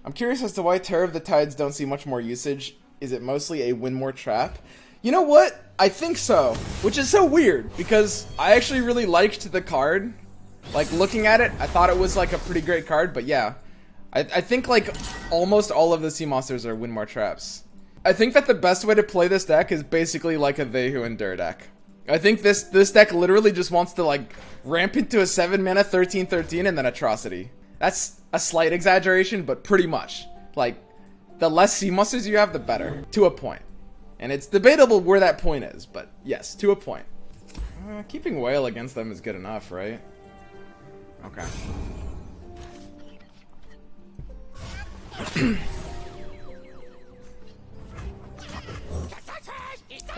I'm curious as to why Terror of the Tides don't see much more usage. Is it mostly a win more trap? You know what? I think so. Which is so weird, because I actually really liked the card. Like, looking at it, I thought it was like a pretty great card, but yeah. I think like almost all of the sea monsters are win more traps. I think that the best way to play this deck is basically like a They Who Endure deck. I think this deck literally just wants to like ramp into a 7 mana 13/13 and then Atrocity. That's a slight exaggeration, but pretty much. Like, the less sea monsters you have, the better. To a point. And it's debatable where that point is, but yes, to a point. Keeping Whale against them is good enough, right? Okay.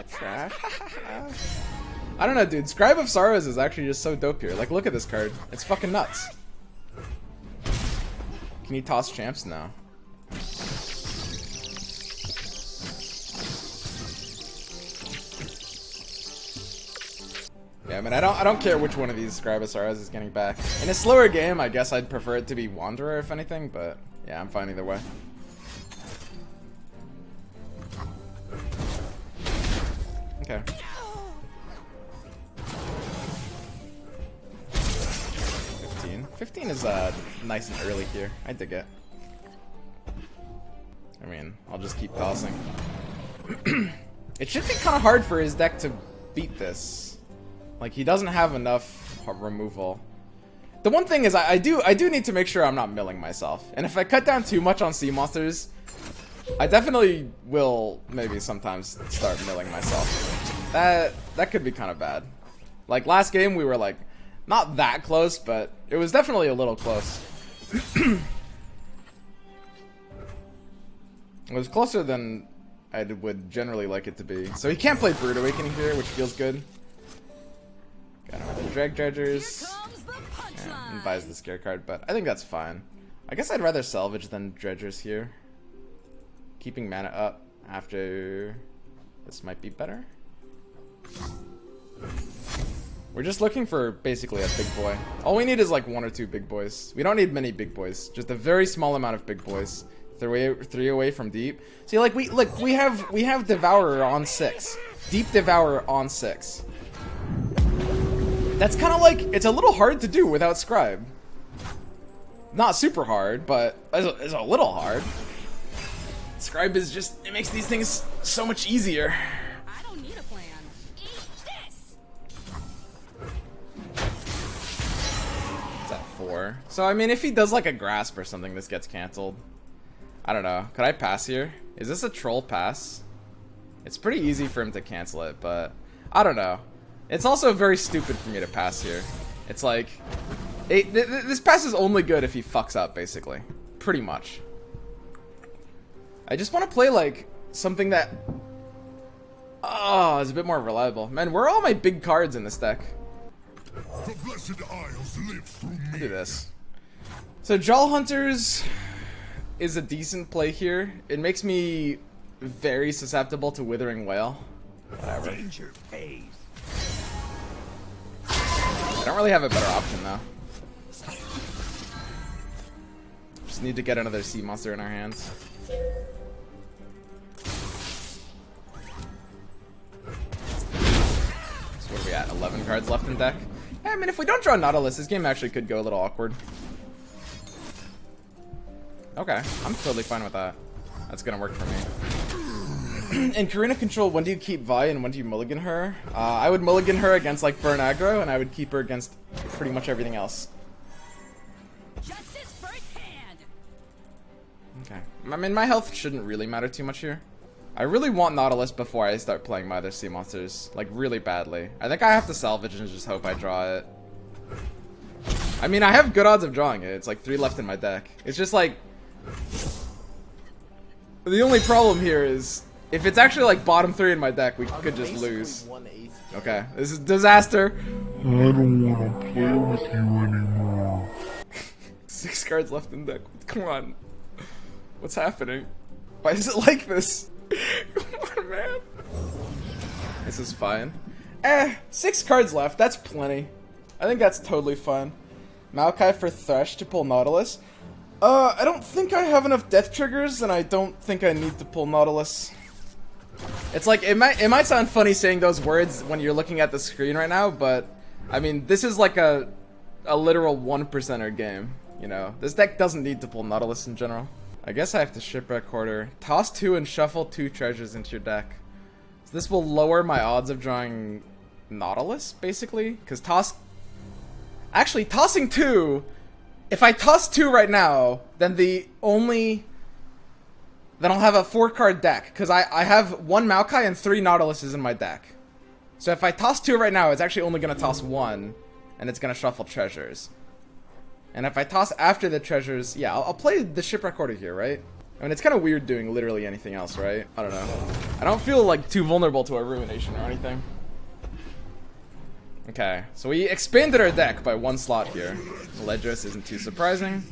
Trash. I don't know, dude. Scribe of Sorrows is actually just so dope here. Like, look at this card. It's fucking nuts. Can you toss champs now? Yeah, I mean, I don't care which one of these Scribe of Sorrows is getting back. In a slower game, I guess I'd prefer it to be Wanderer, if anything, but yeah, I'm fine either way. Okay. 15 is nice and early here. I dig it. I mean, I'll just keep tossing. It should be kind of hard for his deck to beat this. Like, he doesn't have enough removal. The one thing is, I do need to make sure I'm not milling myself. And if I cut down too much on sea monsters, I definitely will maybe sometimes start milling myself. That could be kind of bad. Like, last game we were like, not that close, but it was definitely a little close. It was closer than I would generally like it to be. So he can't play Brood Awakening here, which feels good. Got another Drag Dredgers. Yeah, and buys the Scare card, but I think that's fine. I guess I'd rather Salvage than Dredgers here. Keeping mana up after this might be better. We're just looking for basically a big boy. All we need is like 1 or 2 big boys. We don't need many big boys. Just a very small amount of big boys. 3 away from deep. See, like we have Devourer on 6. Deep Devourer on 6. That's kind of like, it's a little hard to do without Scribe. Not super hard, but it's a little hard. Scribe is just, it makes these things so much easier. I don't need a plan. Eat this. It's at 4. So, I mean, if he does like a Grasp or something, this gets canceled. I don't know. Could I pass here? Is this a troll pass? It's pretty easy for him to cancel it, but I don't know. It's also very stupid for me to pass here. It's like, this pass is only good if he fucks up, basically. Pretty much. I just want to play like something that is a bit more reliable. Man, where are all my big cards in this deck? The Blessed Isles live through me. I'll do this. So Jaw Hunters is a decent play here. It makes me very susceptible to Withering Whale. Whatever. Danger pays. I don't really have a better option though. Just need to get another sea monster in our hands. So what are we at? 11 cards left in deck? Yeah, I mean, if we don't draw Nautilus, this game actually could go a little awkward. Okay, I'm totally fine with that. That's gonna work for me. In Karina Control, when do you keep Vi and when do you mulligan her? I would mulligan her against like Burn Aggro, and I would keep her against pretty much everything else. Justice firsthand. Okay. I mean, my health shouldn't really matter too much here. I really want Nautilus before I start playing my other sea monsters, like really badly. I think I have to salvage and just hope I draw it. I mean, I have good odds of drawing it. It's like 3 left in my deck. It's just like, the only problem here is, if it's actually like bottom 3 in my deck, we could just lose. Okay, this is disaster. I don't want to play with you anymore. 6 cards left in deck. Come on. What's happening? Why is it like this? Come on, man. This is fine. 6 cards left. That's plenty. I think that's totally fine. Maokai for Thresh to pull Nautilus. I don't think I have enough death triggers, and I don't think I need to pull Nautilus. It's like, it might sound funny saying those words when you're looking at the screen right now, but, I mean, this is like a literal 1%er game, you know? This deck doesn't need to pull Nautilus in general. I guess I have to Shipwreck Hoarder. Toss 2 and shuffle 2 treasures into your deck. So this will lower my odds of drawing Nautilus, basically, because actually, tossing 2... If I toss 2 right now, then then I'll have a 4-card deck, because I have 1 Maokai and 3 Nautiluses in my deck. So if I toss 2 right now, it's actually only going to toss 1, and it's going to shuffle treasures. And if I toss after the treasures, yeah, I'll play the Shipwreck Hoarder here, right? I mean, it's kind of weird doing literally anything else, right? I don't know. I don't feel like too vulnerable to a Ruination or anything. Okay, so we expanded our deck by 1 slot here. Ledros isn't too surprising.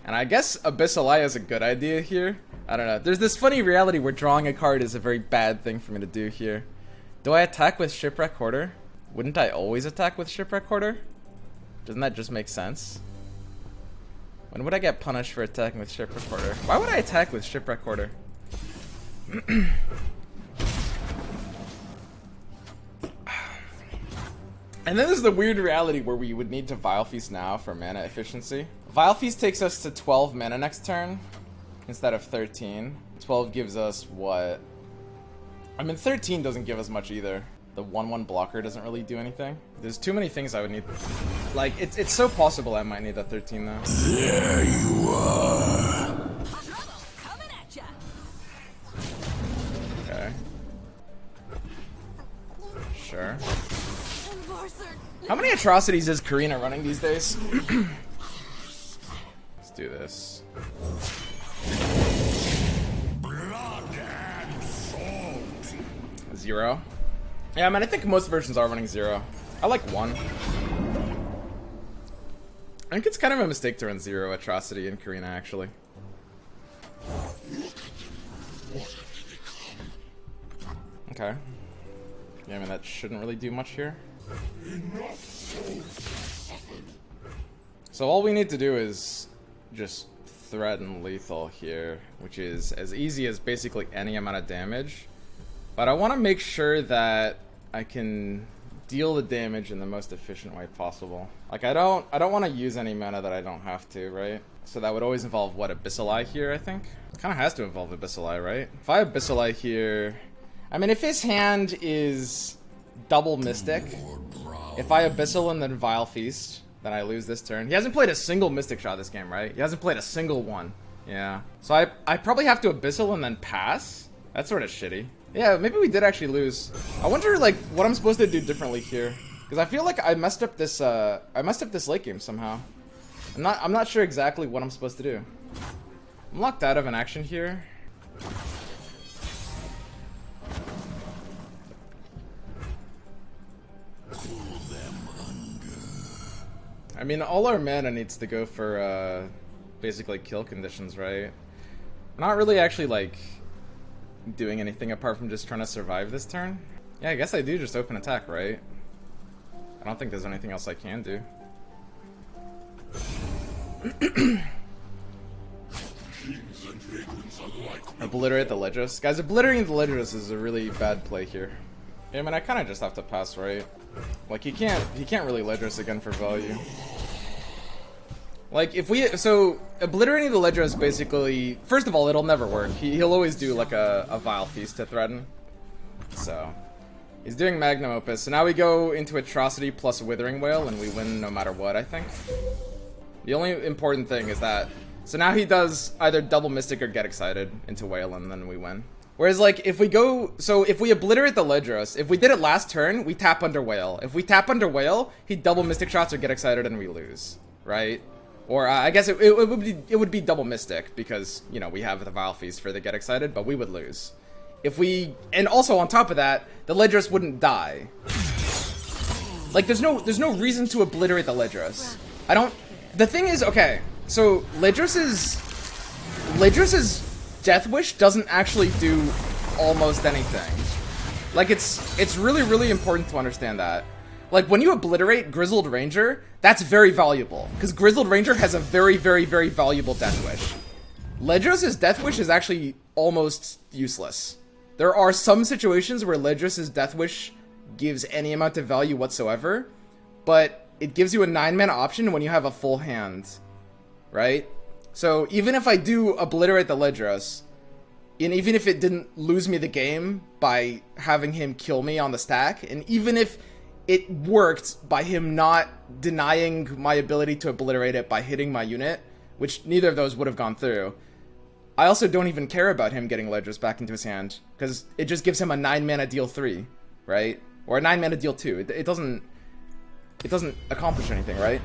And I guess Abyssal Eye is a good idea here. I don't know. There's this funny reality where drawing a card is a very bad thing for me to do here. Do I attack with Shipwreck Hoarder? Wouldn't I always attack with Shipwreck Hoarder? Doesn't that just make sense? When would I get punished for attacking with Shipwreck Hoarder? Why would I attack with Shipwreck Hoarder? And then there's the weird reality where we would need to Vile Feast now for mana efficiency. Vile Feast takes us to 12 mana next turn instead of 13. 12 gives us what? I mean, 13 doesn't give us much either. The 1/1 blocker doesn't really do anything. There's too many things I would need. Like, it's so possible I might need that 13 though. There you are. Coming at ya. Okay. Sure. Enforcer. How many atrocities is Karina running these days? Let's do this. Blood and salt. 0. Yeah, I mean, I think most versions are running 0. I like 1. I think it's kind of a mistake to run 0 atrocity in Karina, actually. Okay. Yeah, I mean, that shouldn't really do much here. So all we need to do is just threaten lethal here, which is as easy as basically any amount of damage. But I want to make sure that I can deal the damage in the most efficient way possible. Like, I don't want to use any mana that I don't have to, right? So that would always involve, what, Abyssal Eye here, I think? Kind of has to involve Abyssal Eye, right? If I have Abyssal Eye here... I mean, if his hand is double Mystic, if I Abyssal and then Vile Feast, then I lose this turn. He hasn't played a single Mystic Shot this game, right? He hasn't played a single one. Yeah. So I probably have to Abyssal and then pass? That's sort of shitty. Yeah, maybe we did actually lose. I wonder, like, what I'm supposed to do differently here. Because I feel like I messed up this late game somehow. I'm not sure exactly what I'm supposed to do. I'm locked out of an action here. I mean, all our mana needs to go for, basically kill conditions, right? Not really actually, like, doing anything apart from just trying to survive this turn. Yeah, I guess I do just open attack, right? I don't think there's anything else I can do. Obliterate the Ledros. Guys, obliterating the Ledros is a really bad play here. Yeah, I mean, I kind of just have to pass, right? Like, he can't really Ledros again for value. Like, so, obliterating the Ledros basically, first of all, it'll never work. He'll always do, like, a Vile Feast to threaten. So, he's doing Magnum Opus. So now we go into Atrocity plus Withering Wail, and we win no matter what, I think. The only important thing is that, so now he does either double Mystic or Get Excited into Wail, and then we win. Whereas, like, if we obliterate the Ledros, if we did it last turn, we tap under Wail. If we tap under Wail, he double Mystic Shots or Get Excited and we lose, right? Or, I guess it would be double Mystic, because, you know, we have the Vile Feast for the Get Excited, but we would lose. And also on top of that, the Ledros wouldn't die. Like, there's no reason to obliterate the Ledros. The thing is, okay, so Ledros's Death Wish doesn't actually do almost anything. Like, it's really, really important to understand that. Like, when you obliterate Grizzled Ranger, that's very valuable. Because Grizzled Ranger has a very, very, very valuable Death Wish. Ledros' Death Wish is actually almost useless. There are some situations where Ledros' Death Wish gives any amount of value whatsoever, but it gives you a 9-mana option when you have a full hand, right? So even if I do obliterate the Ledros, and even if it didn't lose me the game by having him kill me on the stack, and even if it worked by him not denying my ability to obliterate it by hitting my unit, which neither of those would have gone through, I also don't even care about him getting Ledros back into his hand, because it just gives him a 9-mana deal 3, right? Or a 9-mana deal 2. It doesn't accomplish anything, right?